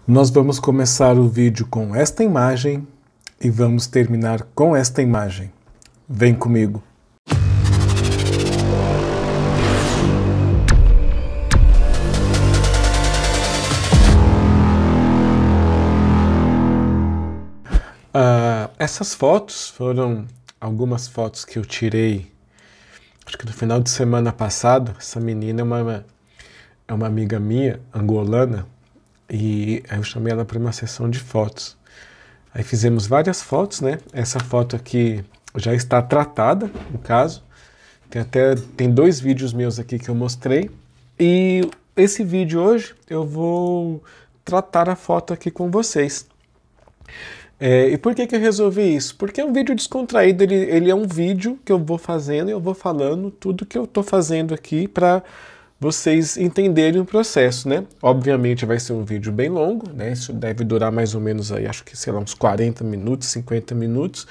Nós vamos começar o vídeo com esta imagem e vamos terminar com esta imagem. Vem comigo. Essas fotos foram algumas fotos que eu tirei, acho que no final de semana passado. Essa menina é uma amiga minha, angolana, e eu chamei ela para uma sessão de fotos. Aí fizemos várias fotos, né? Essa foto aqui já está tratada, no caso. Tem 2 vídeos meus aqui que eu mostrei. E esse vídeo hoje eu vou tratar a foto aqui com vocês. E por que eu resolvi isso? Porque é um vídeo descontraído, ele é um vídeo que eu vou fazendo e eu vou falando tudo que eu estou fazendo aqui para vocês entenderem o processo, né? Obviamente vai ser um vídeo bem longo, né? Isso deve durar mais ou menos aí, acho que, sei lá, uns 40 minutos, 50 minutos.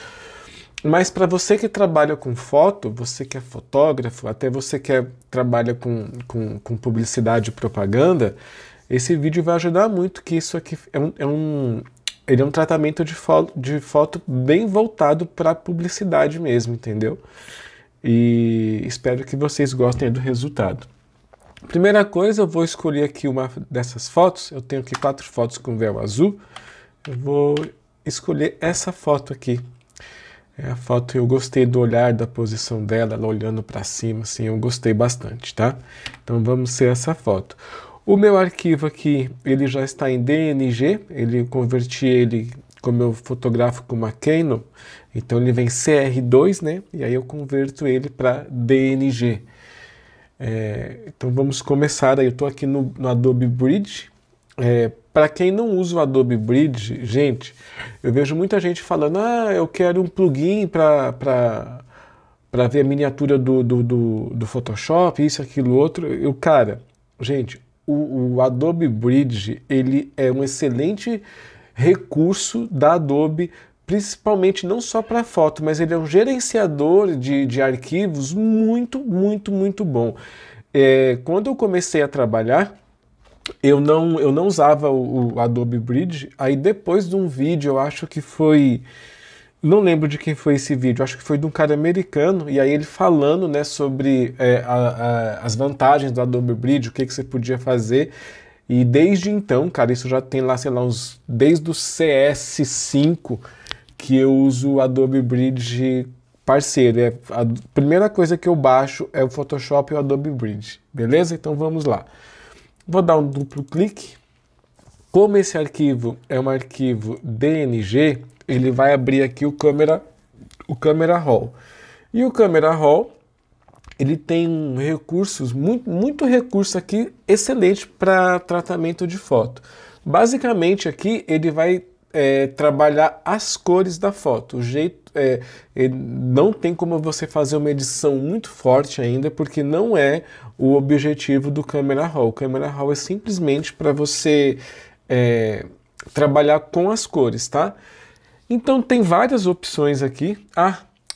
Mas para você que trabalha com foto, você que é fotógrafo, até você que trabalha com publicidade e propaganda, esse vídeo vai ajudar muito, que isso aqui ele é um tratamento de foto bem voltado para publicidade mesmo, entendeu? E espero que vocês gostem do resultado. Primeira coisa, eu vou escolher aqui uma dessas fotos. Eu tenho aqui 4 fotos com véu azul. Eu vou escolher essa foto aqui. É a foto, eu gostei do olhar, da posição dela, ela olhando para cima, assim, eu gostei bastante, tá? Então vamos ser essa foto. O meu arquivo aqui, ele já está em DNG, eu converti ele, como eu fotografo com uma Canon, então ele vem CR2, né? E aí eu converto ele para DNG. Então vamos começar aí. Eu estou aqui no Adobe Bridge. Para quem não usa o Adobe Bridge, gente, eu vejo muita gente falando: eu quero um plugin para ver a miniatura do Photoshop, isso, aquilo, outro. Gente, o Adobe Bridge, ele é um excelente recurso da Adobe, principalmente não só para foto, mas ele é um gerenciador de arquivos muito, muito, muito bom. Quando eu comecei a trabalhar, eu não usava o Adobe Bridge. Aí depois de um vídeo, eu acho que foi... Não lembro de quem foi esse vídeo, acho que foi de um cara americano, e aí ele falando, né, sobre as vantagens do Adobe Bridge, o que você podia fazer. E desde então, cara, isso já tem lá, sei lá, desde o CS5 que eu uso o Adobe Bridge parceiro. A primeira coisa que eu baixo é o Photoshop e o Adobe Bridge, beleza? Então vamos lá. Vou dar um duplo clique. Como esse arquivo é um arquivo DNG, ele vai abrir aqui o Camera Raw. E o Camera Raw, ele tem recursos, muito recurso aqui, excelente para tratamento de foto. Basicamente aqui ele vai trabalhar as cores da foto. O jeito não tem como você fazer uma edição muito forte ainda, porque não é o objetivo do Camera Raw. O Camera Raw é simplesmente para você trabalhar com as cores, tá? Então tem várias opções aqui.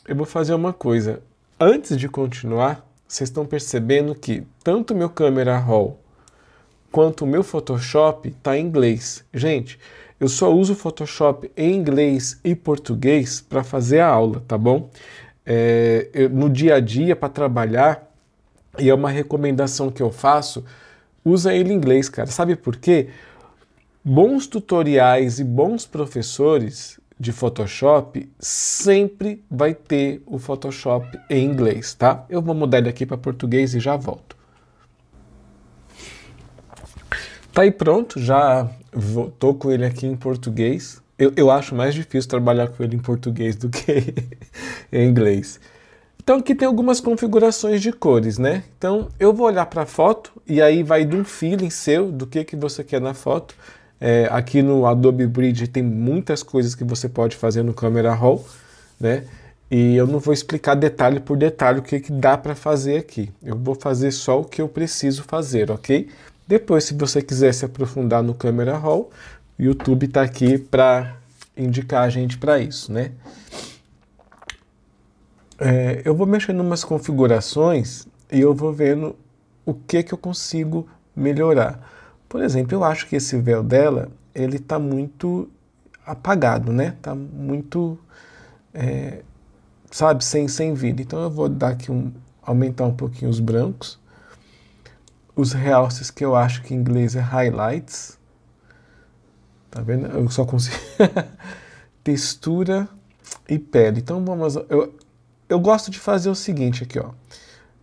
Eu vou fazer uma coisa. Antes de continuar, vocês estão percebendo que tanto o meu Camera Raw quanto o meu Photoshop está em inglês. Gente, eu só uso o Photoshop em inglês e português para fazer a aula, tá bom? No dia a dia, para trabalhar, e é uma recomendação que eu faço, usa ele em inglês, cara. Sabe por quê? Bons tutoriais e bons professores de Photoshop sempre vai ter o Photoshop em inglês, tá? Eu vou mudar ele aqui para português e já volto. Tá aí pronto, já tô com ele aqui em português. Eu acho mais difícil trabalhar com ele em português do que em inglês. Então aqui tem algumas configurações de cores, né? Então eu vou olhar para a foto e aí vai de um feeling seu, do que você quer na foto. Aqui no Adobe Bridge tem muitas coisas que você pode fazer no Camera Raw, né? E eu não vou explicar detalhe por detalhe o que dá para fazer aqui. Eu vou fazer só o que eu preciso fazer, ok? Depois, se você quiser se aprofundar no Camera Raw, o YouTube está aqui para indicar a gente para isso, né? Eu vou mexendo em umas configurações e eu vou vendo o que eu consigo melhorar. Por exemplo, eu acho que esse véu dela, ele está muito apagado, né? Está muito, sabe, sem vida. Então eu vou dar aqui aumentar um pouquinho os brancos. Os realces, que eu acho que em inglês é highlights. Tá vendo? Eu só consigo... Textura e pele. Então vamos... Eu gosto de fazer o seguinte aqui, ó.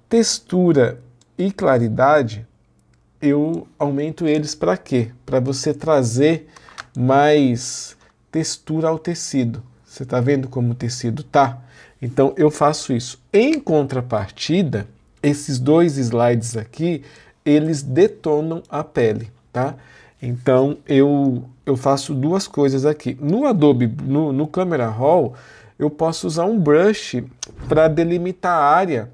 Textura e claridade, eu aumento eles para quê? Para você trazer mais textura ao tecido. Você tá vendo como o tecido tá? Então eu faço isso. Em contrapartida, esses dois slides aqui, eles detonam a pele, tá? Então eu faço duas coisas aqui. No Adobe, no Camera Raw, eu posso usar um brush para delimitar a área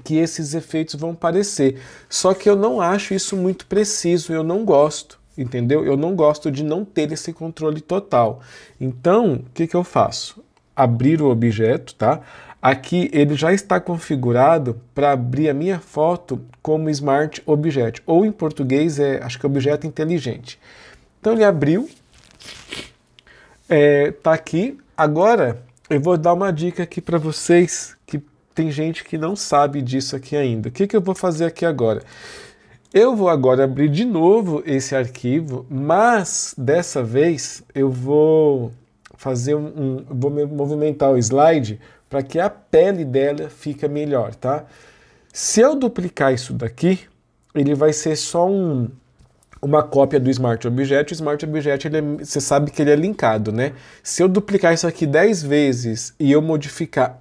que esses efeitos vão aparecer. Só que eu não acho isso muito preciso, eu não gosto, entendeu? Eu não gosto de não ter esse controle total. Então, o que eu faço? Abrir o objeto, tá? Aqui ele já está configurado para abrir a minha foto como Smart Object, ou em português acho que é objeto inteligente. Então ele abriu, tá aqui. Agora eu vou dar uma dica aqui para vocês, que tem gente que não sabe disso aqui ainda. O que eu vou fazer aqui agora? Eu vou agora abrir de novo esse arquivo, mas dessa vez eu vou fazer vou movimentar o slide para que a pele dela fique melhor, tá? Se eu duplicar isso daqui, ele vai ser só uma cópia do Smart Object. O Smart Object, você sabe que ele é linkado, né? Se eu duplicar isso aqui 10 vezes e eu modificar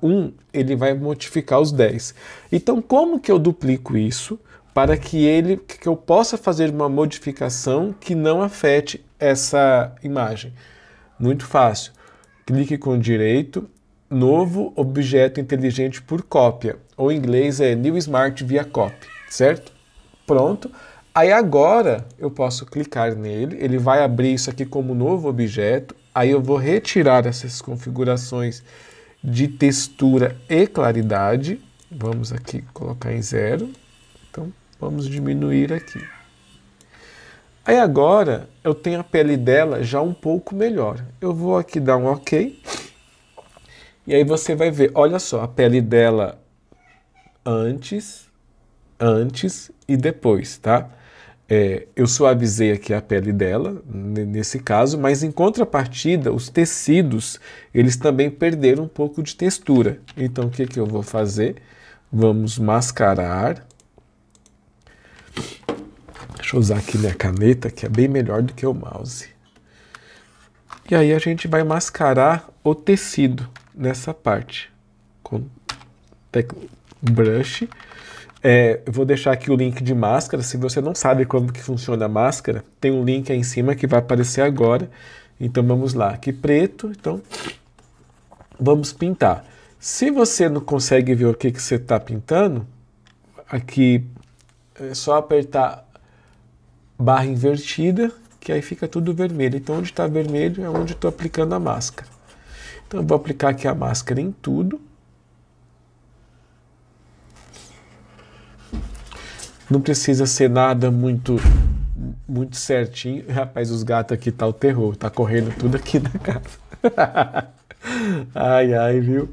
ele vai modificar os 10. Então, como que eu duplico isso para que eu possa fazer uma modificação que não afete essa imagem? Muito fácil. Clique com direito, novo objeto inteligente por cópia, ou em inglês é New Smart via Copy, certo? Pronto. Aí agora eu posso clicar nele, ele vai abrir isso aqui como novo objeto, aí eu vou retirar essas configurações de textura e claridade, vamos aqui colocar em 0, então vamos diminuir aqui. Aí agora eu tenho a pele dela já um pouco melhor, eu vou aqui dar um OK, e aí você vai ver, olha só, a pele dela antes e depois, tá? Eu suavizei aqui a pele dela, nesse caso, mas em contrapartida, os tecidos, eles também perderam um pouco de textura. Então, o que eu vou fazer? Vamos mascarar. Deixa eu usar aqui minha caneta, que é bem melhor do que o mouse. E aí a gente vai mascarar o tecido nessa parte. Com brush. Eu vou deixar aqui o link de máscara. Se você não sabe como que funciona a máscara, tem um link aí em cima que vai aparecer agora. Então vamos lá, aqui preto, então vamos pintar. Se você não consegue ver o que você está pintando, aqui é só apertar barra invertida, que aí fica tudo vermelho. Então onde está vermelho é onde estou aplicando a máscara. Então eu vou aplicar aqui a máscara em tudo. Não precisa ser nada muito certinho. Rapaz, os gatos aqui tá o terror. Tá correndo tudo aqui na casa. Ai, ai, viu?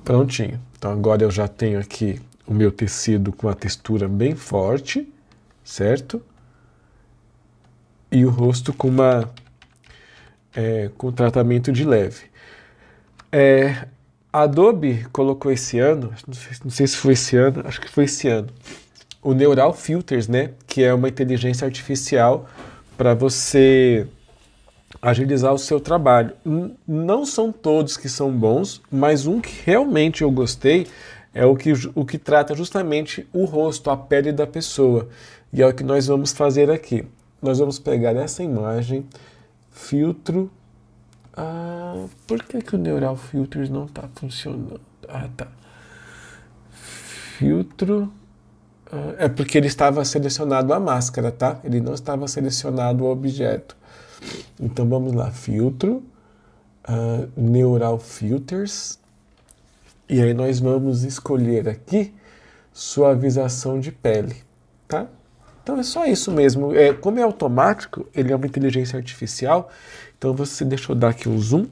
Prontinho. Então agora eu já tenho aqui o meu tecido com a textura bem forte, certo? E o rosto com com tratamento de leve. A Adobe colocou esse ano, não sei se foi esse ano, acho que foi esse ano, o Neural Filters, né? Que é uma inteligência artificial para você agilizar o seu trabalho. Não são todos que são bons, mas um que realmente eu gostei é o que trata justamente o rosto, a pele da pessoa. E é o que nós vamos fazer aqui. Nós vamos pegar essa imagem, filtro. Por que o Neural Filters não está funcionando? Tá. Filtro. É porque ele estava selecionado a máscara, tá? Ele não estava selecionado o objeto. Então vamos lá, filtro, Neural Filters. E aí nós vamos escolher aqui suavização de pele, tá? Então é só isso mesmo. Como é automático, ele é uma inteligência artificial, então deixa eu dar aqui um zoom.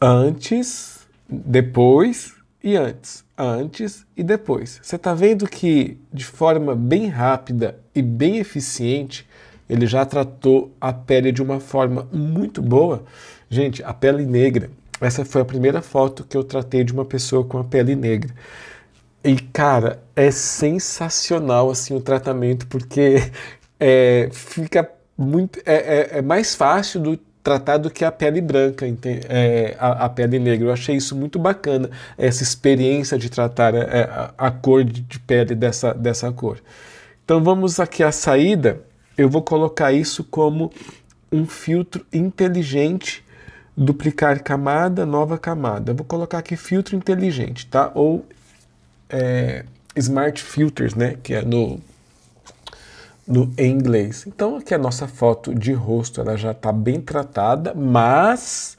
Antes, depois e antes. Antes e depois. Você está vendo que de forma bem rápida e bem eficiente, ele já tratou a pele de uma forma muito boa. Gente, a pele negra. Essa foi a primeira foto que eu tratei de uma pessoa com a pele negra. E, cara, é sensacional assim o tratamento, porque fica muito. É mais fácil tratar do que a pele branca, a pele negra. Eu achei isso muito bacana, essa experiência de tratar a cor de pele dessa cor. Então vamos aqui à saída. Eu vou colocar isso como um filtro inteligente, duplicar camada, nova camada. Eu vou colocar aqui filtro inteligente, tá? Ou Smart Filters, né? Que é em inglês. Então aqui a nossa foto de rosto, ela já está bem tratada, mas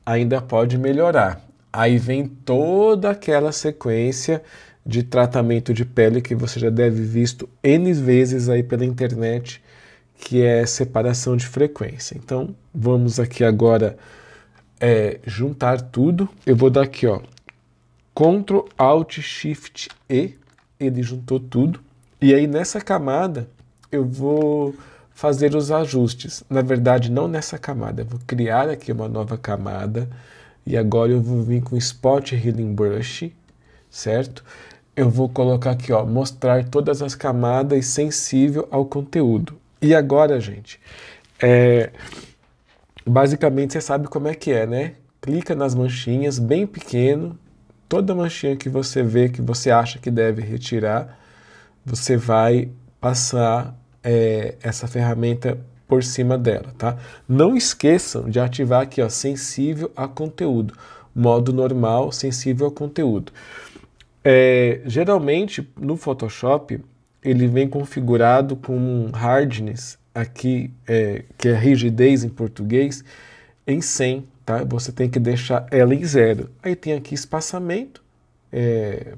ainda pode melhorar. Aí vem toda aquela sequência de tratamento de pele que você já deve visto N vezes aí pela internet, que é separação de frequência. Então vamos aqui agora juntar tudo. Eu vou dar aqui, ó, Ctrl Alt Shift E, ele juntou tudo. E aí nessa camada eu vou fazer os ajustes. Na verdade, não nessa camada. Eu vou criar aqui uma nova camada. E agora eu vou vir com Spot Healing Brush, certo? Eu vou colocar aqui, ó, mostrar todas as camadas sensível ao conteúdo. E agora, gente, basicamente você sabe como é que é, né? Clica nas manchinhas, bem pequeno. Toda manchinha que você vê, que você acha que deve retirar, você vai passar essa ferramenta por cima dela, tá? Não esqueçam de ativar aqui, ó, sensível a conteúdo. Modo normal, sensível a conteúdo. Geralmente, no Photoshop, ele vem configurado com um hardness, aqui, que é rigidez em português, em 100, tá? Você tem que deixar ela em 0. Aí tem aqui espaçamento,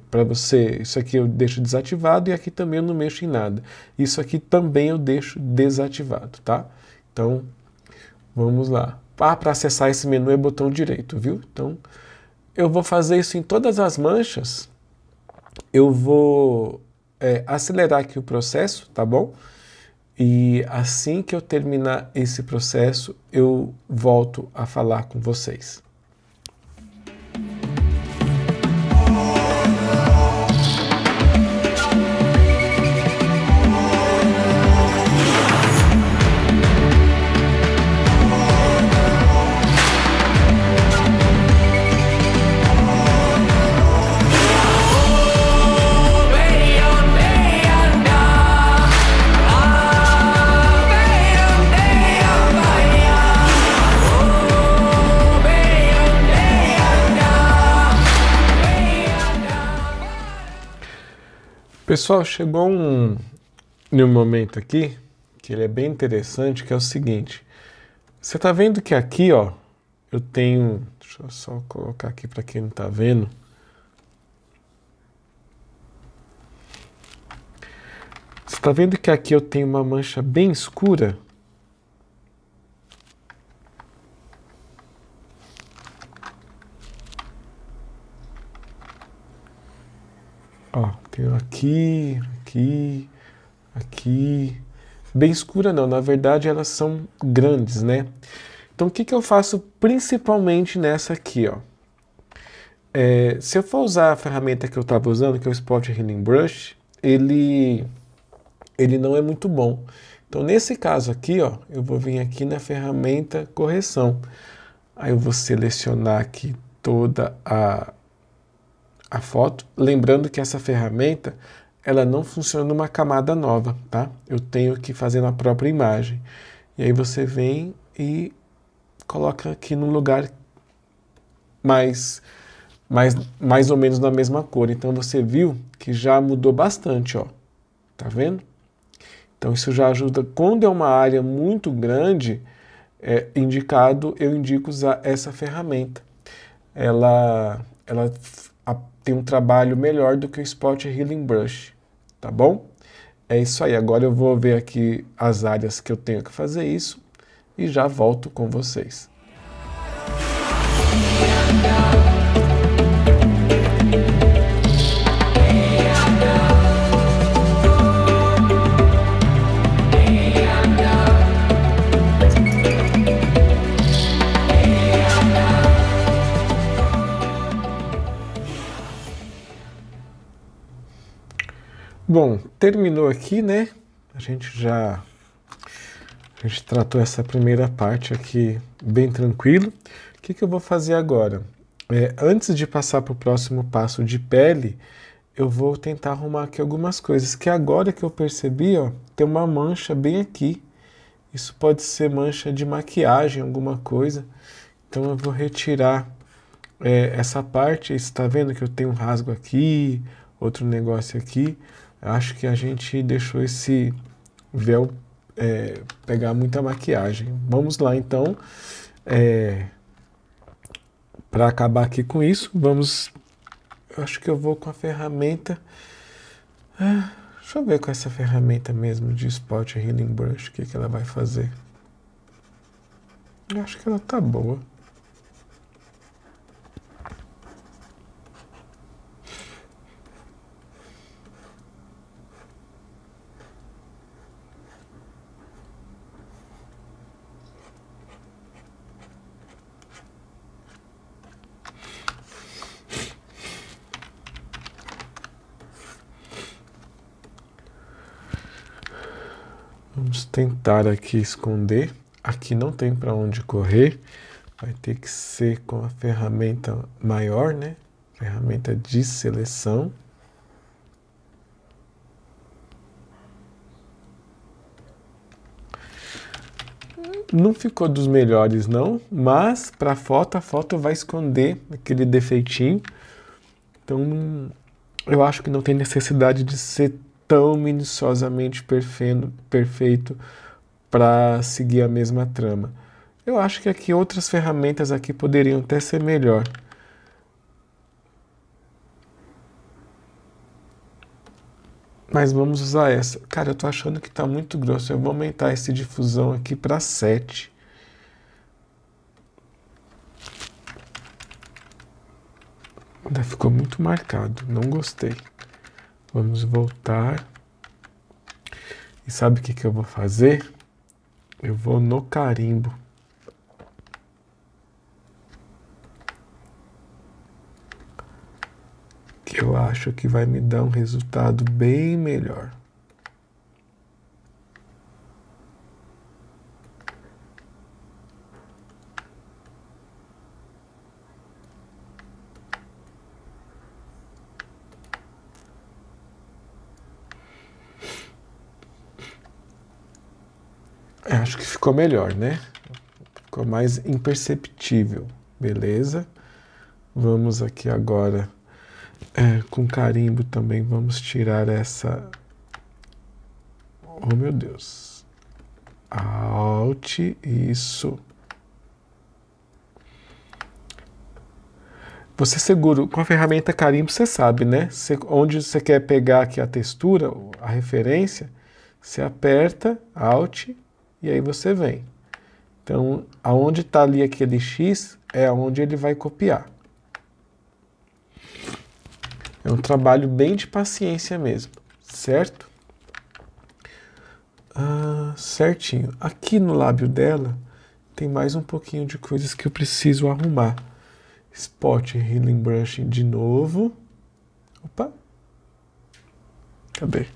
para você, isso aqui eu deixo desativado e aqui também eu não mexo em nada. Isso aqui também eu deixo desativado, tá? Então, vamos lá. Para acessar esse menu é botão direito, viu? Então, eu vou fazer isso em todas as manchas. Eu vou acelerar aqui o processo, tá bom? E assim que eu terminar esse processo, eu volto a falar com vocês. Pessoal, chegou um momento aqui, que ele é bem interessante, que é o seguinte. Você tá vendo que aqui, ó, eu tenho... Deixa eu só colocar aqui para quem não tá vendo. Você tá vendo que aqui eu tenho uma mancha bem escura? Ó, tenho aqui, aqui. Bem escura não, na verdade elas são grandes, né? Então o que eu faço principalmente nessa aqui, ó? Se eu for usar a ferramenta que eu estava usando, que é o Spot Healing Brush, ele não é muito bom. Então nesse caso aqui, ó, eu vou vir aqui na ferramenta correção. Aí eu vou selecionar aqui toda a foto, lembrando que essa ferramenta ela não funciona numa camada nova, tá? Eu tenho que fazer na própria imagem. E aí você vem e coloca aqui num lugar mais ou menos na mesma cor. Então você viu que já mudou bastante, ó. Tá vendo? Então isso já ajuda. Quando é uma área muito grande, eu indico usar essa ferramenta. Ela tem um trabalho melhor do que o Spot Healing Brush, tá bom? É isso aí, agora eu vou ver aqui as áreas que eu tenho que fazer isso e já volto com vocês. Bom, terminou aqui, né? A gente tratou essa primeira parte aqui bem tranquilo. O que eu vou fazer agora? Antes de passar para o próximo passo de pele, eu vou tentar arrumar aqui algumas coisas, que agora que eu percebi, ó, tem uma mancha bem aqui. Isso pode ser mancha de maquiagem, alguma coisa. Então eu vou retirar essa parte. Você está vendo que eu tenho um rasgo aqui, outro negócio aqui. Acho que a gente deixou esse véu pegar muita maquiagem. Vamos lá, então. Para acabar aqui com isso, eu acho que eu vou com a ferramenta. Deixa eu ver com essa ferramenta mesmo de Spot Healing Brush, o que ela vai fazer. Eu acho que ela tá boa. Vamos tentar aqui esconder. Aqui não tem para onde correr. Vai ter que ser com a ferramenta maior, né? Ferramenta de seleção. Não ficou dos melhores não, mas para a foto vai esconder aquele defeitinho. Então eu acho que não tem necessidade de ser tão minuciosamente perfeito para seguir a mesma trama. Eu acho que aqui outras ferramentas aqui poderiam até ser melhor. Mas vamos usar essa. Cara, eu tô achando que tá muito grosso. Eu vou aumentar esse difusão aqui para 7. Ainda ficou muito marcado. Não gostei. Vamos voltar. E sabe o que eu vou fazer? Eu vou no carimbo. Que eu acho que vai me dar um resultado bem melhor. Acho que ficou melhor, né? Ficou mais imperceptível. Beleza? Vamos aqui agora, com carimbo também, vamos tirar essa... Oh, meu Deus. Alt, isso. Você segura, com a ferramenta carimbo, você sabe, né? Onde você quer pegar aqui a textura, a referência, você aperta Alt e aí você vem. Então, aonde está ali aquele X, é onde ele vai copiar. É um trabalho bem de paciência mesmo, certo? Certinho. Aqui no lábio dela, tem mais um pouquinho de coisas que eu preciso arrumar. Spot Healing Brush de novo. Opa! Cadê?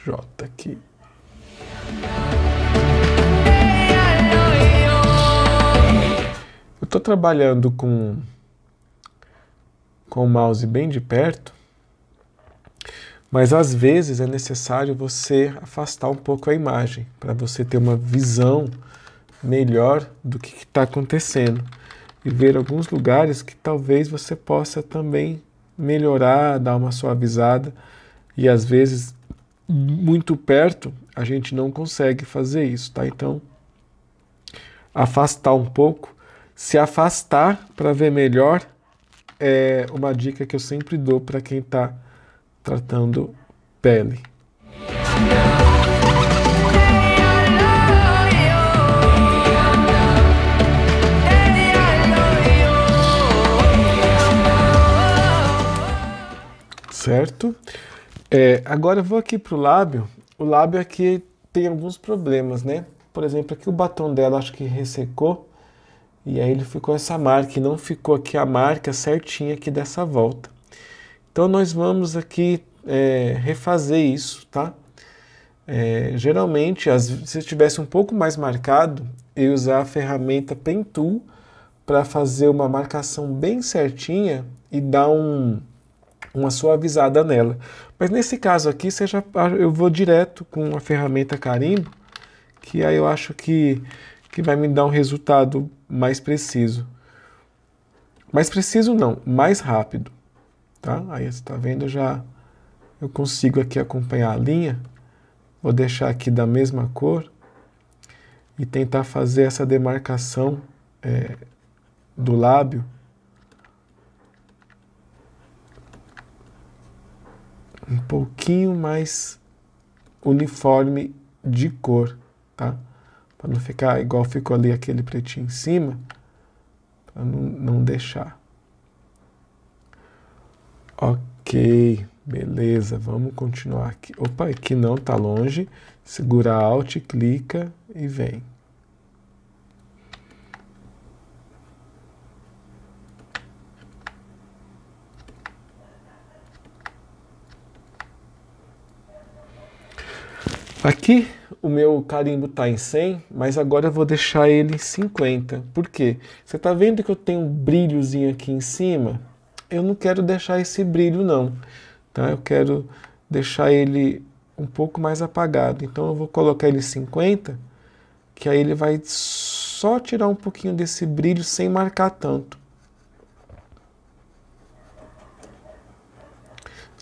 J aqui. Eu estou trabalhando com o mouse bem de perto, mas às vezes é necessário você afastar um pouco a imagem, para você ter uma visão melhor do que está acontecendo e ver alguns lugares que talvez você possa também melhorar, dar uma suavizada, e às vezes muito perto a gente não consegue fazer isso, tá? Então, afastar um pouco, se afastar para ver melhor é uma dica que eu sempre dou para quem está tratando pele. Certo? Agora eu vou aqui para o lábio. O lábio aqui tem alguns problemas, né? Por exemplo, aqui o batom dela acho que ressecou. E aí ele ficou essa marca, e não ficou aqui a marca certinha aqui dessa volta. Então nós vamos aqui refazer isso, tá? Geralmente, se tivesse um pouco mais marcado, eu ia usar a ferramenta Pen Tool para fazer uma marcação bem certinha e dar uma suavizada nela. Mas nesse caso aqui, eu vou direto com a ferramenta carimbo, que aí eu acho que vai me dar um resultado mais preciso. Mais preciso não, mais rápido. Tá? Aí você está vendo, eu consigo aqui acompanhar a linha. Vou deixar aqui da mesma cor e tentar fazer essa demarcação do lábio um pouquinho mais uniforme de cor, tá? Para não ficar igual ficou ali aquele pretinho em cima, para não deixar. Ok, beleza, vamos continuar aqui. Opa, aqui não, tá longe. Segura Alt, clica e vem. Aqui o meu carimbo está em 100, mas agora eu vou deixar ele em 50. Por quê? Você está vendo que eu tenho um brilhozinho aqui em cima? Eu não quero deixar esse brilho não, tá? Eu quero deixar ele um pouco mais apagado. Então eu vou colocar ele em 50, que aí ele vai só tirar um pouquinho desse brilho sem marcar tanto.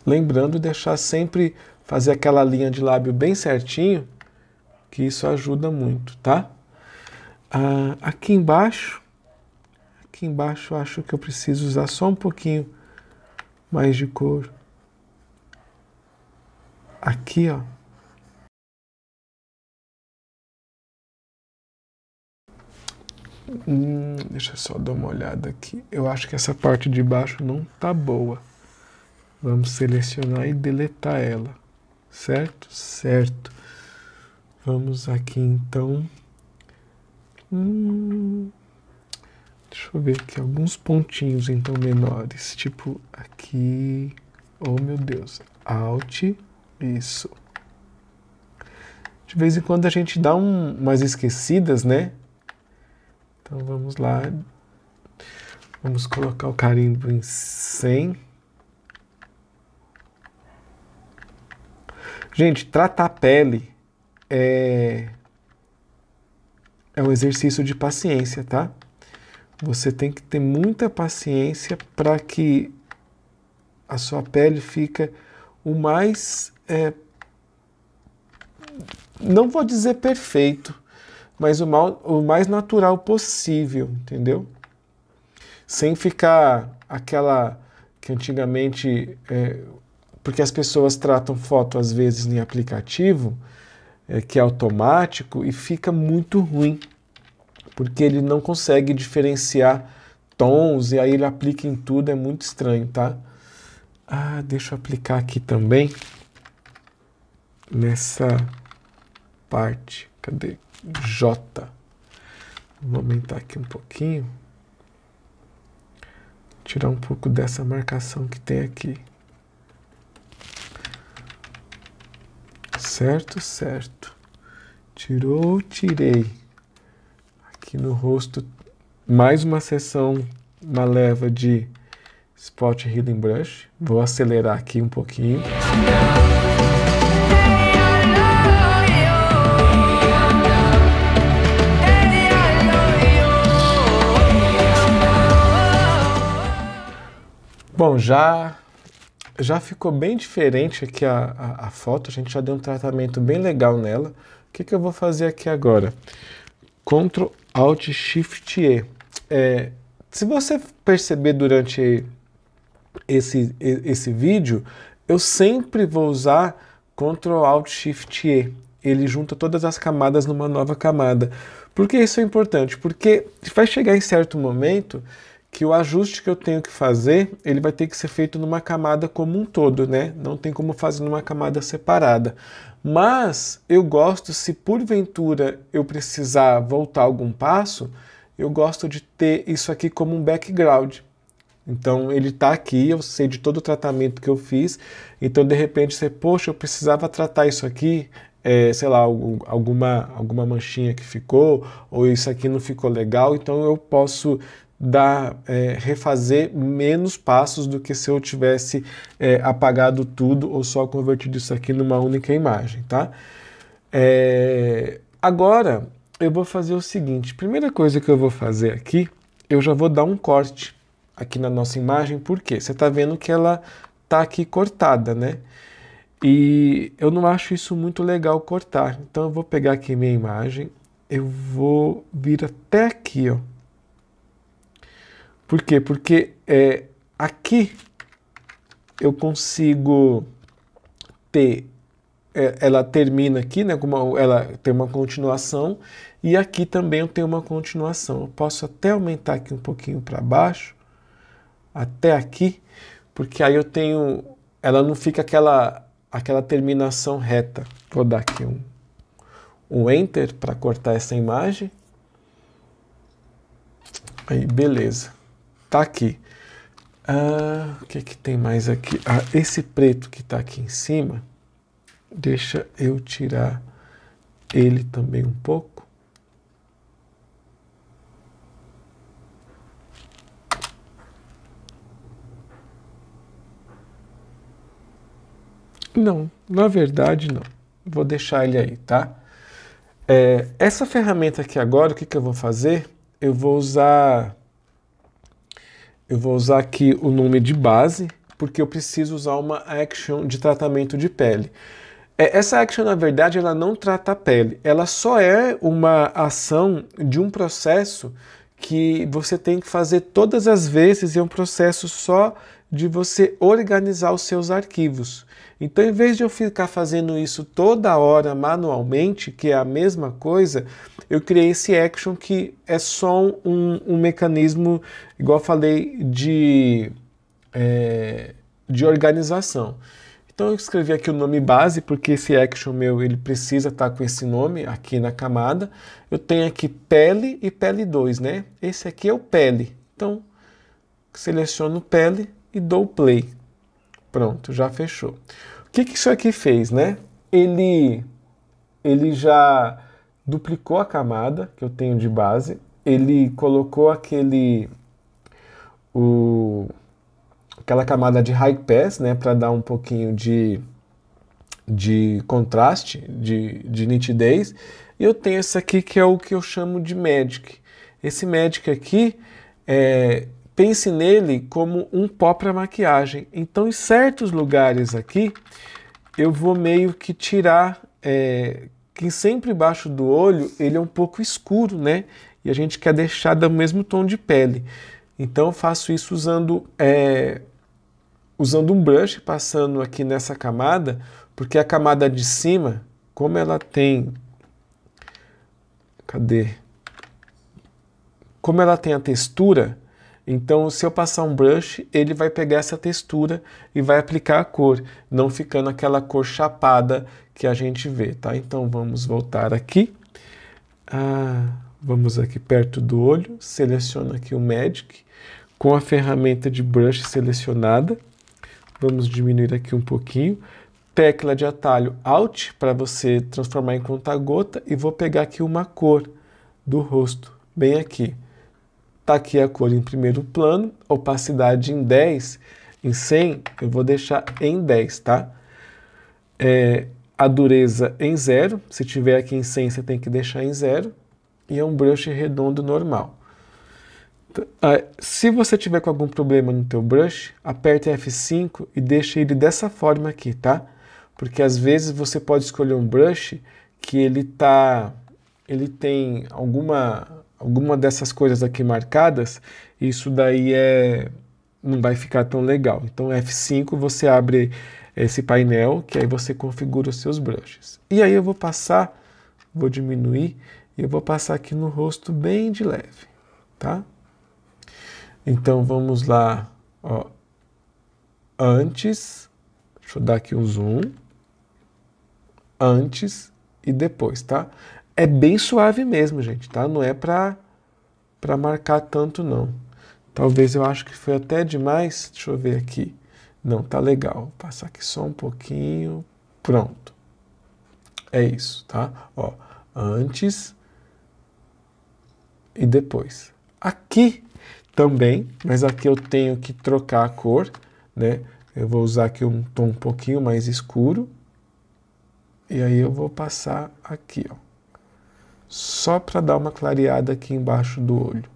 Lembrando de deixar sempre, fazer aquela linha de lábio bem certinho, que isso ajuda muito, tá? Aqui embaixo eu acho que eu preciso usar só um pouquinho mais de cor. Aqui, ó. Deixa eu só dar uma olhada aqui. Eu acho que essa parte de baixo não tá boa. Vamos selecionar e deletar ela. Certo? Certo. Vamos aqui então. Deixa eu ver aqui alguns pontinhos então menores. Tipo aqui. Oh meu Deus. Alt. Isso. De vez em quando a gente dá umas esquecidas, né? Então vamos lá. Vamos colocar o carimbo em 100. Gente, tratar a pele é um exercício de paciência, tá? Você tem que ter muita paciência para que a sua pele fique o mais, não vou dizer perfeito, mas o mais natural possível, entendeu? Sem ficar aquela que antigamente... porque as pessoas tratam foto, às vezes, em aplicativo, que é automático, e fica muito ruim, porque ele não consegue diferenciar tons, e aí ele aplica em tudo, é muito estranho, tá? Deixa eu aplicar aqui também, nessa parte, cadê? J. Vou aumentar aqui um pouquinho, tirar um pouco dessa marcação que tem aqui. Certo, certo. Tirou, tirei. Aqui no rosto, mais uma sessão, uma leva de Spot Healing Brush. Vou acelerar aqui um pouquinho. Bom, já ficou bem diferente aqui a foto, a gente já deu um tratamento bem legal nela. O que eu vou fazer aqui agora? Ctrl Alt Shift E. Se você perceber durante esse vídeo, eu sempre vou usar Ctrl Alt Shift E. Ele junta todas as camadas numa nova camada. Por que isso é importante? Porque vai chegar em certo momento que o ajuste que eu tenho que fazer, ele vai ter que ser feito numa camada como um todo, né? Não tem como fazer numa camada separada. Mas eu gosto, se porventura eu precisar voltar algum passo, eu gosto de ter isso aqui como um background. Então ele está aqui, eu sei de todo o tratamento que eu fiz, então de repente você, poxa, eu precisava tratar isso aqui, sei lá, alguma manchinha que ficou, ou isso aqui não ficou legal, então eu posso refazer menos passos do que se eu tivesse apagado tudo ou só convertido isso aqui numa única imagem, tá? Agora eu vou fazer o seguinte, primeira coisa que eu vou fazer aqui, eu já vou dar um corte aqui na nossa imagem, por quê? Você está vendo que ela está aqui cortada, né? E eu não acho isso muito legal cortar, então eu vou pegar aqui minha imagem, eu vou vir até aqui, ó. Por quê? Porque aqui eu consigo ter, ela termina aqui, né? Ela tem uma continuação, e aqui também eu tenho uma continuação. Eu posso até aumentar aqui um pouquinho para baixo, até aqui, porque aí eu tenho, ela não fica aquela terminação reta. Vou dar aqui um Enter para cortar essa imagem. Aí, beleza. Tá aqui. O que tem mais aqui? Esse preto que está aqui em cima, deixa eu tirar ele também um pouco. Não, na verdade não. Vou deixar ele aí, tá? Essa ferramenta aqui agora, o que eu vou fazer? Eu vou usar aqui o nome de base, porque eu preciso usar uma action de tratamento de pele. Essa action, na verdade, ela não trata a pele. Ela só é uma ação de um processo que você tem que fazer todas as vezes, e é um processo só de você organizar os seus arquivos. Então, em vez de eu ficar fazendo isso toda hora manualmente, que é a mesma coisa, eu criei esse action que é só um mecanismo, igual eu falei, de organização. Então eu escrevi aqui o nome base, porque esse action meu ele precisa estar com esse nome aqui na camada. Eu tenho aqui pele e pele 2, né? Esse aqui é o pele. Então, seleciono pele e dou play. Pronto, já fechou. O que isso aqui fez, né? Ele já duplicou a camada que eu tenho de base. Ele colocou aquela camada de high pass, né, para dar um pouquinho de contraste, de nitidez. E eu tenho esse aqui que é o que eu chamo de Magic. Esse Magic aqui, pense nele como um pó para maquiagem. Então, em certos lugares aqui, eu vou meio que tirar, que sempre embaixo do olho, ele é um pouco escuro, né? E a gente quer deixar do mesmo tom de pele. Então, eu faço isso usando um brush, passando aqui nessa camada, porque a camada de cima, como ela tem... Cadê? Como ela tem a textura, então se eu passar um brush, ele vai pegar essa textura e vai aplicar a cor, não ficando aquela cor chapada que a gente vê, tá? Então vamos voltar aqui. Vamos aqui perto do olho, seleciono aqui o Magic, com a ferramenta de brush selecionada. Vamos diminuir aqui um pouquinho. Tecla de atalho Alt para você transformar em conta-gota, e vou pegar aqui uma cor do rosto, bem aqui. Tá aqui a cor em primeiro plano, opacidade em 10, em 100 eu vou deixar em 10, tá? A dureza em 0, se tiver aqui em 100 você tem que deixar em 0, e é um brush redondo normal. Se você tiver com algum problema no teu brush, aperta F5 e deixa ele dessa forma aqui, tá? Porque às vezes você pode escolher um brush que ele tem alguma dessas coisas aqui marcadas, e isso daí não vai ficar tão legal. Então F5 você abre esse painel, que aí você configura os seus brushes. E aí eu vou passar, vou diminuir, e eu vou passar aqui no rosto bem de leve, tá? Então vamos lá, ó, antes, deixa eu dar aqui um zoom, antes e depois, tá? É bem suave mesmo, gente, tá? Não é pra marcar tanto, não. Talvez eu acho que foi até demais, deixa eu ver aqui. Não, tá legal, vou passar aqui só um pouquinho, pronto. É isso, tá? Ó, antes e depois. Aqui também, mas aqui eu tenho que trocar a cor, né? Eu vou usar aqui um tom um pouquinho mais escuro. E aí eu vou passar aqui, ó. Só para dar uma clareada aqui embaixo do olho.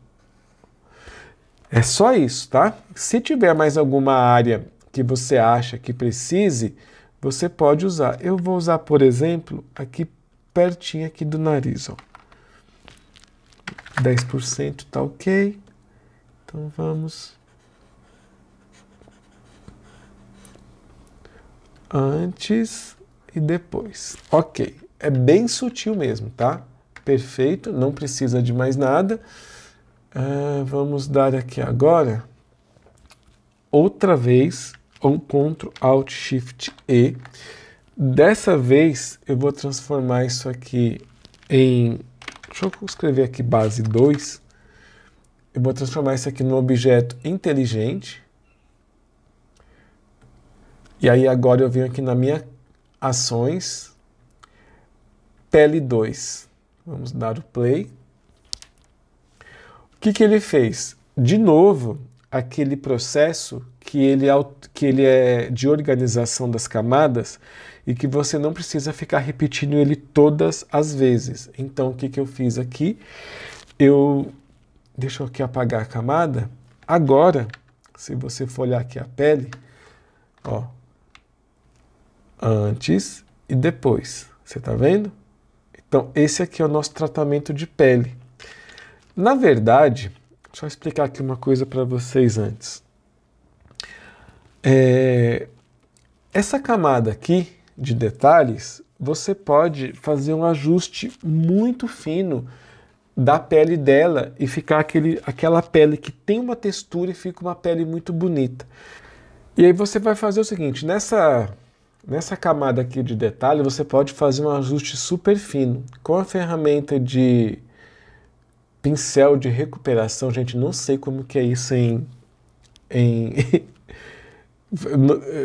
É só isso, tá? Se tiver mais alguma área que você acha que precise, você pode usar. Eu vou usar, por exemplo, aqui pertinho aqui do nariz, ó. 10% tá ok. Então vamos. Antes e depois. Ok. É bem sutil mesmo, tá? Perfeito, não precisa de mais nada. Vamos dar aqui agora, outra vez, um Ctrl Alt Shift E. Dessa vez eu vou transformar isso aqui em, deixa eu escrever aqui base 2. Eu vou transformar isso aqui num objeto inteligente. E aí agora eu venho aqui na minha ações, pele 2. Vamos dar o play. O que ele fez? De novo, aquele processo que ele é de organização das camadas e que você não precisa ficar repetindo ele todas as vezes. Então, o que eu fiz aqui? Deixa eu aqui apagar a camada. Agora, se você for olhar aqui a pele, ó, antes e depois. Você tá vendo? Então, esse aqui é o nosso tratamento de pele. Na verdade, deixa eu explicar aqui uma coisa para vocês antes. Essa camada aqui de detalhes, você pode fazer um ajuste muito fino da pele dela e ficar aquela pele que tem uma textura e fica uma pele muito bonita. E aí você vai fazer o seguinte, nessa camada aqui de detalhe, você pode fazer um ajuste super fino. Com a ferramenta de pincel de recuperação, gente, não sei como que é isso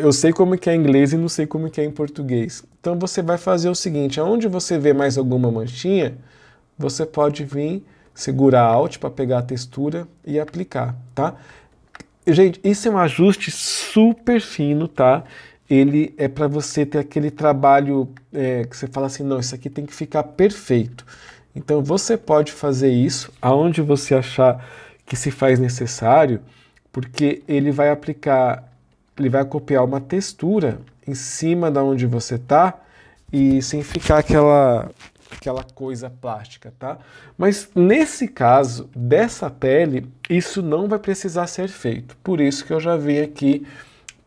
eu sei como que é em inglês e não sei como que é em português. Então você vai fazer o seguinte, aonde você vê mais alguma manchinha, você pode vir, segurar Alt para pegar a textura e aplicar, tá? Gente, isso é um ajuste super fino, tá? Ele é para você ter aquele trabalho que você fala assim, não, isso aqui tem que ficar perfeito. Então você pode fazer isso aonde você achar que se faz necessário, porque ele vai copiar uma textura em cima da onde você está e sem ficar aquela coisa plástica, tá? Mas nesse caso, dessa pele, isso não vai precisar ser feito. Por isso que eu já vim aqui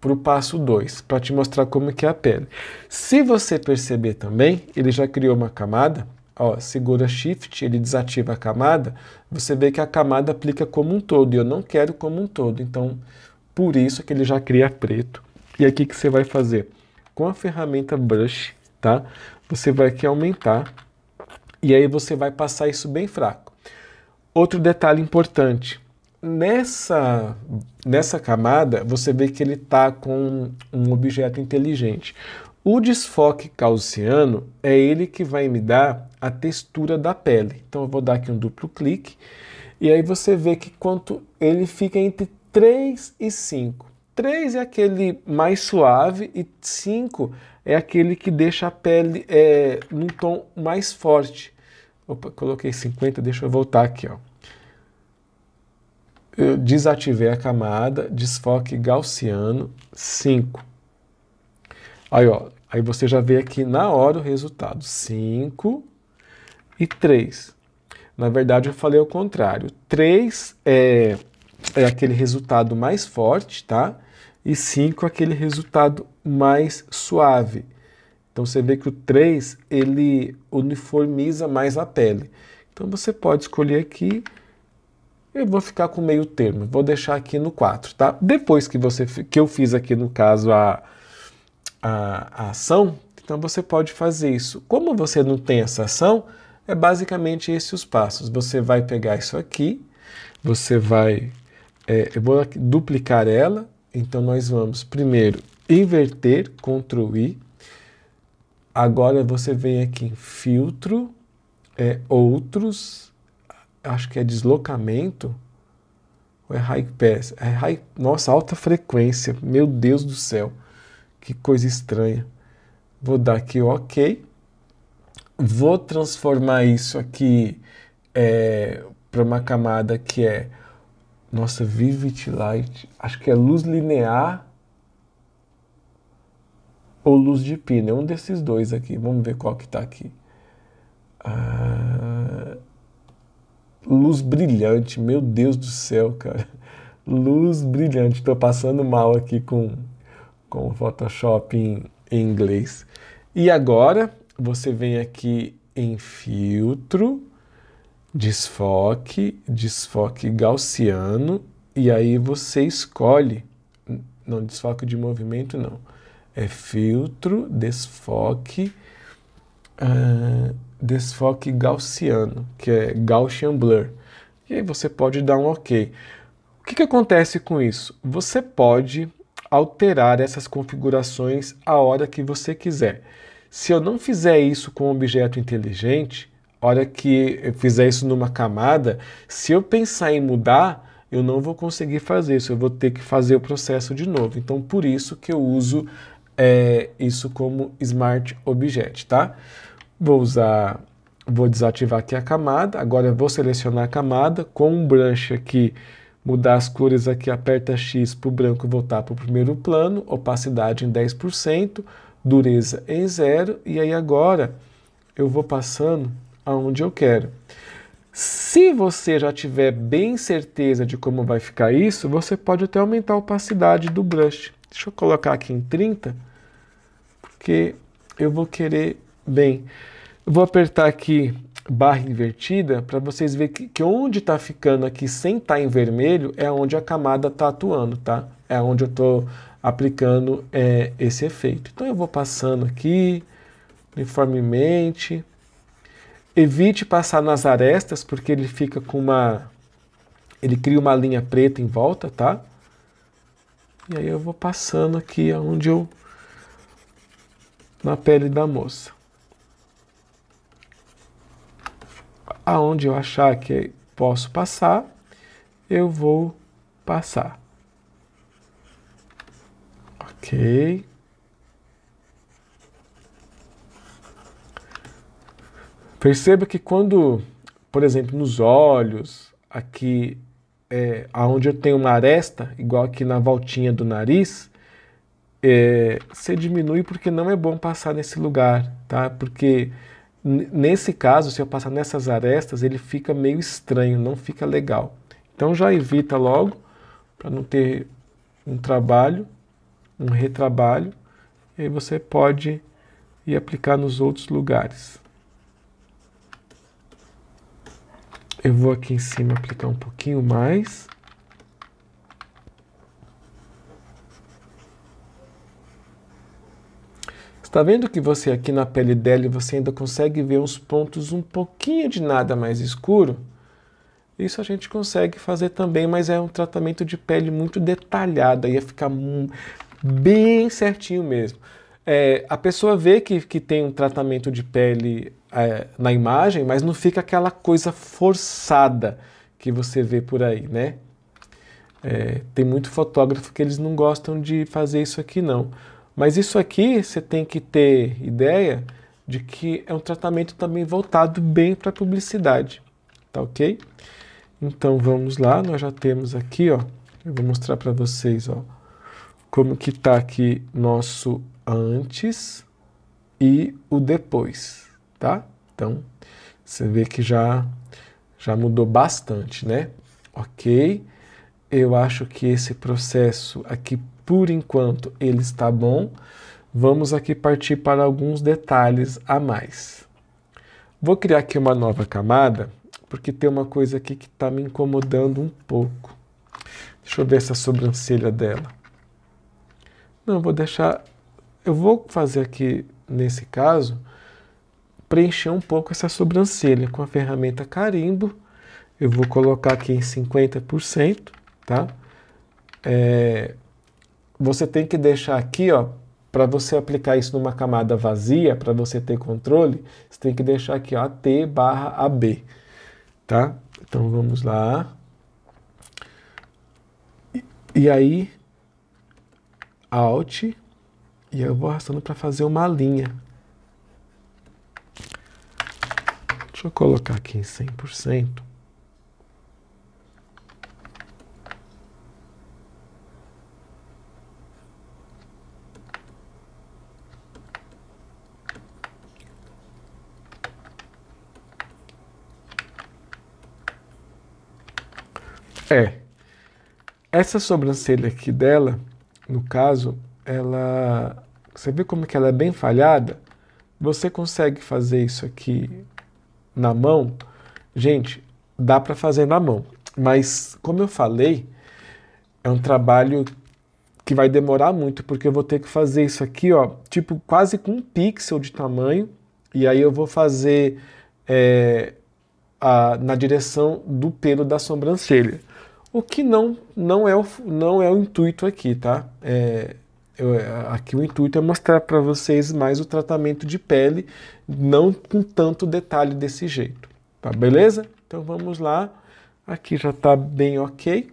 para o passo 2, para te mostrar como que é a pele. Se você perceber também, ele já criou uma camada, ó, segura Shift, ele desativa a camada, você vê que a camada aplica como um todo, e eu não quero como um todo, então por isso que ele já cria preto. E aqui que você vai fazer? Com a ferramenta Brush, tá? Você vai aqui aumentar, e aí você vai passar isso bem fraco. Outro detalhe importante, nessa camada, você vê que ele está com um objeto inteligente. O desfoque gaussiano é ele que vai me dar a textura da pele. Então eu vou dar aqui um duplo clique, e aí você vê que quanto ele fica entre 3 e 5. 3 é aquele mais suave e 5 é aquele que deixa a pele num tom mais forte. Opa, coloquei 50, deixa eu voltar aqui, ó. Eu desativei a camada, desfoque gaussiano, 5. Aí, ó, aí você já vê aqui na hora o resultado, 5 e 3. Na verdade, eu falei ao contrário. 3 é é aquele resultado mais forte, tá? E 5 aquele resultado mais suave. Então você vê que o 3 ele uniformiza mais a pele. Então você pode escolher aqui. Eu vou ficar com meio termo, vou deixar aqui no 4, tá? Depois que eu fiz aqui no caso a ação, então você pode fazer isso. Como você não tem essa ação, é basicamente esses os passos. Você vai pegar isso aqui, você vai... eu vou aqui duplicar ela, então nós vamos primeiro inverter, Ctrl I. Agora você vem aqui em filtro, outros, acho que é deslocamento, ou é high pass? Nossa, alta frequência, meu Deus do céu, que coisa estranha. Vou dar aqui OK. Vou transformar isso aqui para uma camada que é, nossa, Vivid Light, acho que é luz linear ou luz de pino, é um desses dois aqui. Vamos ver qual que está aqui. Luz brilhante, meu Deus do céu, cara. Luz brilhante, estou passando mal aqui com o Photoshop em inglês. E agora você vem aqui em filtro, desfoque gaussiano, e aí você escolhe, não, desfoque de movimento não, é filtro, desfoque gaussiano, que é Gaussian Blur. E aí você pode dar um OK. O que acontece com isso? Você pode alterar essas configurações a hora que você quiser. Se eu não fizer isso com um objeto inteligente, a hora que eu fizer isso numa camada, se eu pensar em mudar, eu não vou conseguir fazer isso, eu vou ter que fazer o processo de novo. Então, por isso que eu uso isso como Smart Object, tá? Vou desativar aqui a camada, agora eu vou selecionar a camada, com um brush aqui, mudar as cores aqui, aperta X para o branco voltar para o primeiro plano, opacidade em 10%, dureza em 0, e aí agora eu vou passando aonde eu quero. Se você já tiver bem certeza de como vai ficar isso, você pode até aumentar a opacidade do brush. Deixa eu colocar aqui em 30, porque eu vou querer bem. Eu vou apertar aqui barra invertida para vocês verem que onde está ficando aqui sem estar em vermelho é onde a camada está atuando, tá? É onde eu estou aplicando esse efeito. Então eu vou passando aqui uniformemente. Evite passar nas arestas, porque ele fica com ele cria uma linha preta em volta, tá? E aí eu vou passando aqui aonde na pele da moça. Aonde eu achar que posso passar, eu vou passar. Ok. Perceba que quando, por exemplo, nos olhos, aqui, onde eu tenho uma aresta, igual aqui na voltinha do nariz, você diminui porque não é bom passar nesse lugar, tá? Porque nesse caso, se eu passar nessas arestas, ele fica meio estranho, não fica legal. Então já evita logo, para não ter um trabalho, um retrabalho, e aí você pode ir aplicar nos outros lugares. Eu vou aqui em cima aplicar um pouquinho mais. Está vendo que você aqui na pele dela você ainda consegue ver uns pontos um pouquinho de nada mais escuro? Isso a gente consegue fazer também, mas é um tratamento de pele muito detalhado, ia ficar bem certinho mesmo. A pessoa vê que tem um tratamento de pele na imagem, mas não fica aquela coisa forçada que você vê por aí, né? Tem muito fotógrafo que eles não gostam de fazer isso aqui não. Mas isso aqui você tem que ter ideia de que é um tratamento também voltado bem para publicidade, tá ok? Então vamos lá, nós já temos aqui, ó, eu vou mostrar para vocês, ó, como que tá aqui nosso antes e o depois, tá? Então, você vê que já mudou bastante, né? Ok. eu acho que esse processo aqui, por enquanto, ele está bom. Vamos aqui partir para alguns detalhes a mais. Vou criar aqui uma nova camada, porque tem uma coisa aqui que está me incomodando um pouco. Deixa eu ver essa sobrancelha dela. Não, vou deixar... Eu vou fazer aqui, nesse caso, preencher um pouco essa sobrancelha com a ferramenta carimbo. Eu vou colocar aqui em 50%, tá? Você tem que deixar aqui, ó, para você aplicar isso numa camada vazia, para você ter controle, você tem que deixar aqui, ó, AT/AB, tá? Então vamos lá. E aí, Alt, e eu vou arrastando para fazer uma linha. Deixa eu colocar aqui em 100%. Essa sobrancelha aqui dela, no caso, ela... Você vê como que ela é bem falhada? Você consegue fazer isso aqui na mão? Gente, dá para fazer na mão. Mas, como eu falei, é um trabalho que vai demorar muito, porque eu vou ter que fazer isso aqui, ó, tipo, quase com 1 pixel de tamanho. E aí eu vou fazer na direção do pelo da sobrancelha. O que não é o intuito aqui, tá? Aqui o intuito é mostrar para vocês mais o tratamento de pele, não com tanto detalhe desse jeito, tá? Beleza? Então vamos lá. Aqui já está bem ok.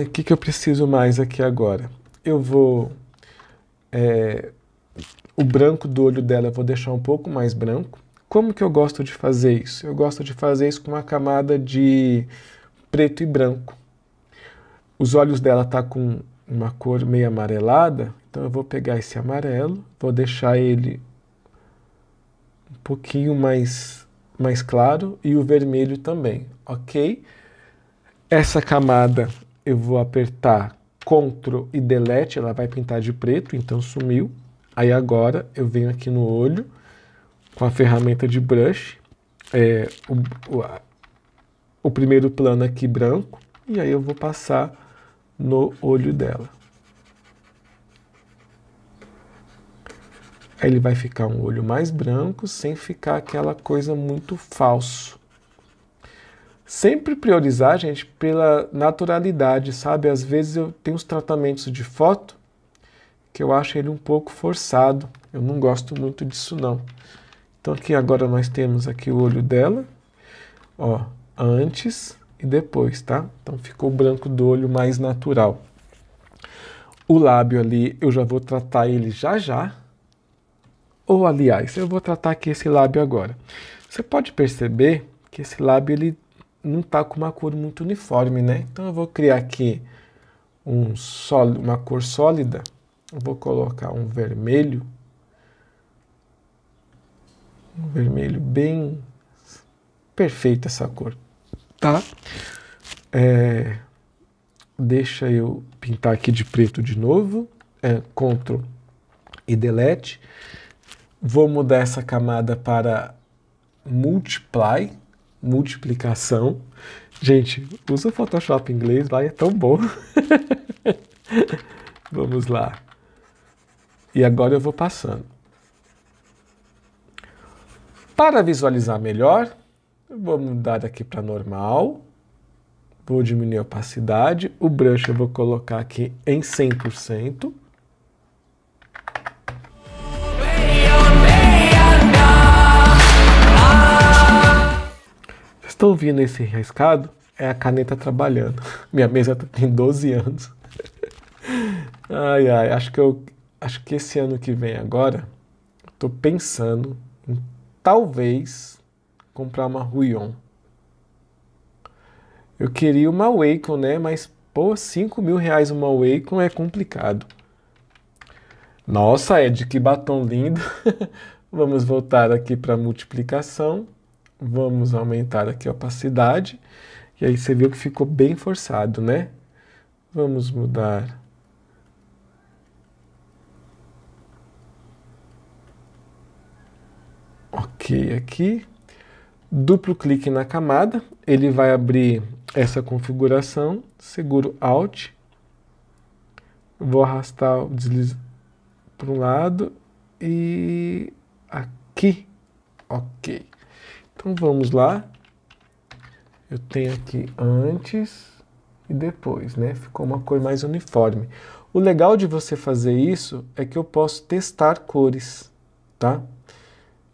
O que eu preciso mais aqui agora? Eu vou... o branco do olho dela eu vou deixar um pouco mais branco. Como que eu gosto de fazer isso? Eu gosto de fazer isso com uma camada de preto e branco. Os olhos dela tá com uma cor meio amarelada, então eu vou pegar esse amarelo, vou deixar ele um pouquinho mais claro e o vermelho também, ok? Essa camada eu vou apertar Ctrl e Delete, ela vai pintar de preto, então sumiu. Aí agora eu venho aqui no olho com a ferramenta de brush, o primeiro plano aqui branco, e aí eu vou passar no olho dela. Aí ele vai ficar um olho mais branco, sem ficar aquela coisa muito falso. Sempre priorizar, gente, pela naturalidade, sabe? Às vezes eu tenho uns tratamentos de foto que eu acho ele um pouco forçado. Eu não gosto muito disso, não. Então aqui agora nós temos aqui o olho dela, ó, antes e depois, tá? Então ficou o branco do olho mais natural. O lábio ali, eu já vou tratar ele já. Ou, aliás, eu vou tratar aqui esse lábio agora. Você pode perceber que esse lábio, ele não tá com uma cor muito uniforme, né? Então eu vou criar aqui uma cor sólida. Eu vou colocar um vermelho. Um vermelho bem perfeito essa cor, tá? Deixa eu pintar aqui de preto de novo. Ctrl e Delete. Vou mudar essa camada para multiplicação. Gente, usa o Photoshop em inglês lá, é tão bom. Vamos lá. E agora eu vou passando. Para visualizar melhor, eu vou mudar aqui para normal. Vou diminuir a opacidade. O brush eu vou colocar aqui em 100%. Vocês estão ouvindo esse riscado? É a caneta trabalhando. Minha mesa tem 12 anos. Ai, acho que esse ano que vem agora, estou pensando em talvez comprar uma Huion. Eu queria uma Wacom, né? Mas, pô, 5 mil reais uma Wacom é complicado. Nossa, Ed, que batom lindo. Vamos voltar aqui para multiplicação. Vamos aumentar aqui a opacidade. E aí você viu que ficou bem forçado, né? Vamos mudar. Ok, aqui. Duplo clique na camada, ele vai abrir essa configuração. Seguro Alt. Vou arrastar o deslize para um lado e aqui. Ok. Então vamos lá. Eu tenho aqui antes e depois, né? Ficou uma cor mais uniforme. O legal de você fazer isso é que eu posso testar cores, tá?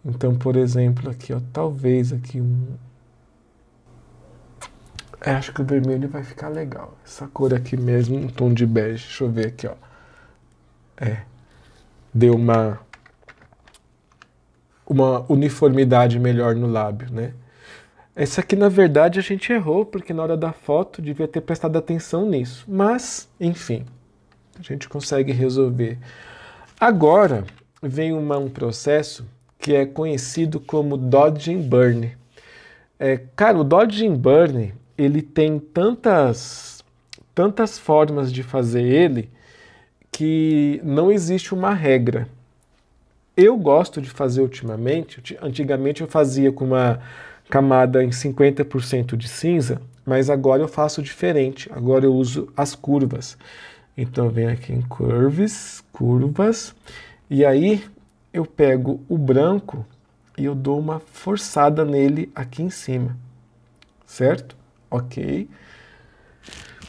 Então, por exemplo, aqui, ó, talvez aqui acho que o vermelho vai ficar legal. Essa cor aqui mesmo, um tom de bege. Deixa eu ver aqui, ó. Deu uma uniformidade melhor no lábio, né? Essa aqui, na verdade, a gente errou, porque na hora da foto devia ter prestado atenção nisso. Mas, enfim, a gente consegue resolver. Agora, vem um processo que é conhecido como Dodge and Burn. Cara, o Dodge and Burn, ele tem tantas formas de fazer ele que não existe uma regra. Eu gosto de fazer ultimamente, antigamente eu fazia com uma camada em 50% de cinza, mas agora eu faço diferente, agora eu uso as curvas. Então eu venho aqui em curvas, e aí eu pego o branco e eu dou uma forçada nele aqui em cima, certo? Ok.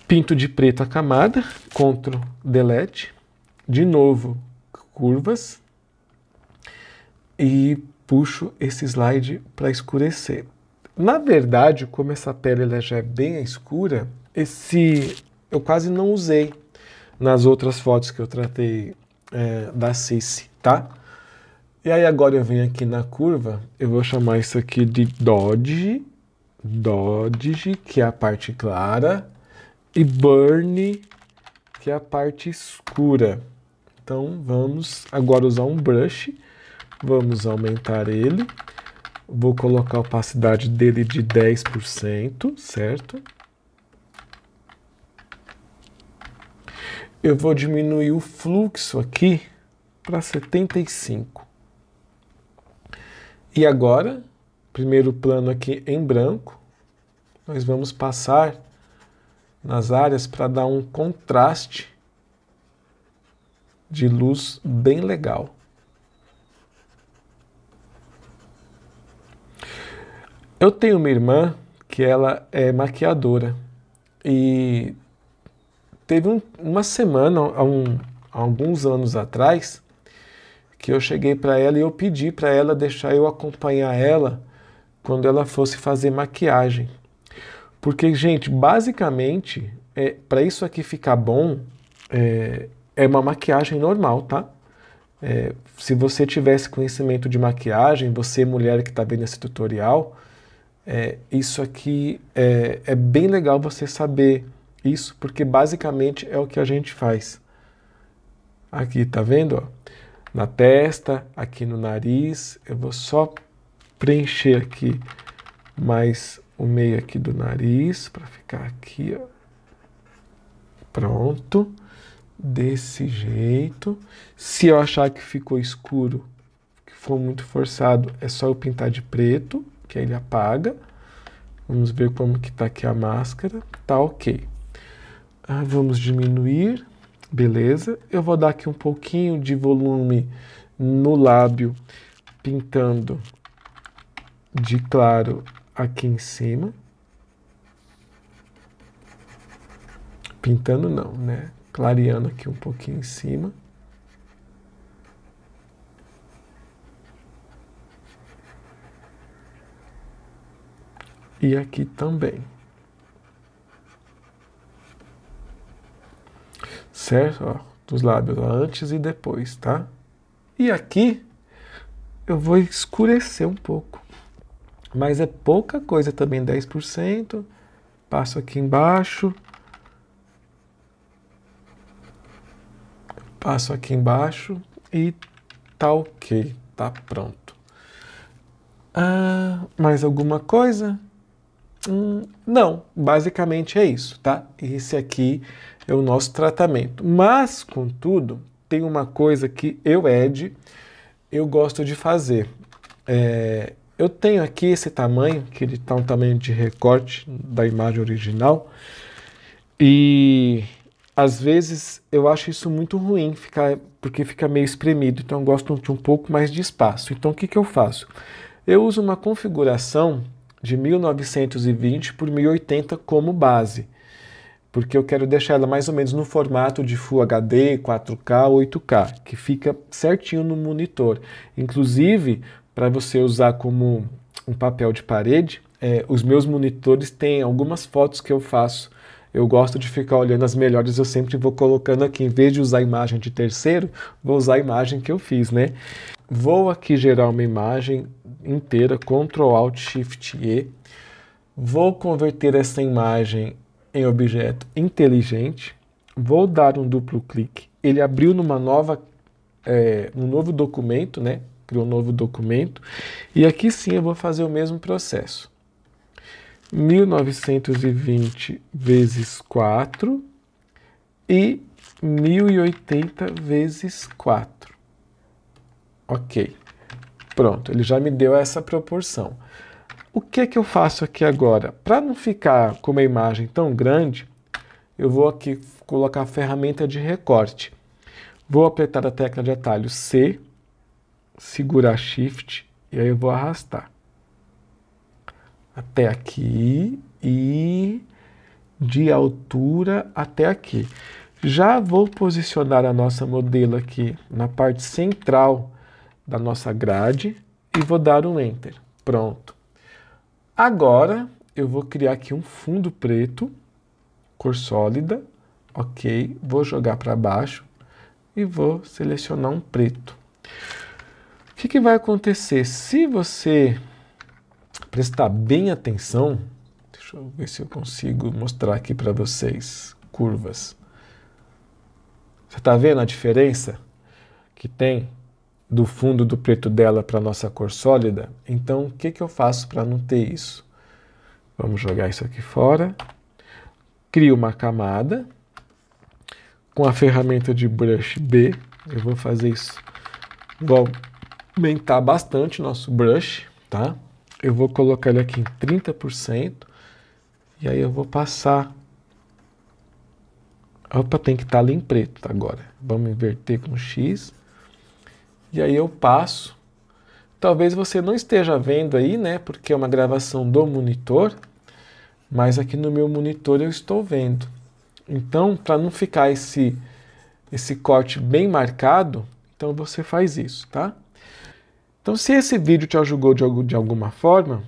Pinto de preto a camada, Ctrl Delete, de novo curvas, e puxo esse slide para escurecer. Na verdade, como essa pele ela já é bem escura, eu quase não usei nas outras fotos que eu tratei da Cici, tá? E aí agora eu venho aqui na curva, eu vou chamar isso aqui de Dodge, que é a parte clara, e Burn, que é a parte escura. Então vamos agora usar um brush, vamos aumentar ele, vou colocar a opacidade dele de 10%, certo? Eu vou diminuir o fluxo aqui para 75%. E agora, primeiro plano aqui em branco, nós vamos passar nas áreas para dar um contraste de luz bem legal. Eu tenho uma irmã que ela é maquiadora e teve uma semana, há alguns anos atrás, que eu cheguei para ela e eu pedi para ela deixar eu acompanhar ela quando ela fosse fazer maquiagem. Porque, gente, basicamente, para isso aqui ficar bom, é uma maquiagem normal, tá? Se você tivesse conhecimento de maquiagem, você, mulher que está vendo esse tutorial, isso aqui é bem legal você saber isso, porque basicamente é o que a gente faz. Aqui, tá vendo? Ó? Na testa, aqui no nariz, eu vou só preencher aqui mais o meio aqui do nariz, para ficar aqui, ó. Pronto. Desse jeito. Se eu achar que ficou escuro, que for muito forçado, é só eu pintar de preto, que aí ele apaga. Vamos ver como que tá aqui a máscara. Tá ok. Vamos diminuir. Beleza. Eu vou dar aqui um pouquinho de volume no lábio, pintando de claro aqui em cima. Pintando não, né? Clareando aqui um pouquinho em cima. E aqui também. Certo? Ó, dos lábios, ó, antes e depois, tá? E aqui eu vou escurecer um pouco. Mas é pouca coisa também, 10%. Passo aqui embaixo. Passo aqui embaixo e tá ok, tá pronto. Mais alguma coisa? Não, basicamente é isso, tá? Esse aqui é o nosso tratamento. Mas, contudo, tem uma coisa que Ed, eu gosto de fazer. Eu tenho aqui esse tamanho, que ele está um tamanho de recorte da imagem original, e às vezes eu acho isso muito ruim, porque fica meio espremido, então eu gosto de um pouco mais de espaço. Então o que eu faço? Eu uso uma configuração de 1920 por 1080 como base, porque eu quero deixar ela mais ou menos no formato de Full HD, 4K, 8K, que fica certinho no monitor. Inclusive, para você usar como um papel de parede, os meus monitores têm algumas fotos que eu faço. Eu gosto de ficar olhando as melhores, eu sempre vou colocando aqui, em vez de usar a imagem de terceiro, vou usar a imagem que eu fiz, né? Vou aqui gerar uma imagem inteira, Ctrl Alt Shift E. Vou converter essa imagem em objeto inteligente. Vou dar um duplo clique. Ele abriu um novo documento, né? Criou um novo documento. E aqui sim eu vou fazer o mesmo processo. 1920 vezes 4 e 1080 vezes 4. Ok. Pronto, ele já me deu essa proporção. O que eu faço aqui agora? Para não ficar com uma imagem tão grande, eu vou aqui colocar a ferramenta de recorte. Vou apertar a tecla de atalho C, segurar Shift e aí eu vou arrastar até aqui e de altura até aqui. Já vou posicionar a nossa modelo aqui na parte central da nossa grade e vou dar um Enter. Pronto. Agora eu vou criar aqui um fundo preto, cor sólida, ok, vou jogar para baixo e vou selecionar um preto. O que vai acontecer? Se você prestar bem atenção, deixa eu ver se eu consigo mostrar aqui para vocês, curvas. Você está vendo a diferença que tem do fundo do preto dela para a nossa cor sólida? Então, o que eu faço para não ter isso? Vamos jogar isso aqui fora. Crio uma camada. Com a ferramenta de Brush B, eu vou fazer isso. Vou aumentar bastante o nosso brush, tá? Eu vou colocar ele aqui em 30%. E aí eu vou passar. Opa, tem que estar ali em preto agora. Vamos inverter com X. E aí eu passo. Talvez você não esteja vendo aí, né? Porque é uma gravação do monitor. Mas aqui no meu monitor eu estou vendo. Então, para não ficar esse corte bem marcado, então você faz isso, tá? Então, se esse vídeo te ajudou de alguma forma,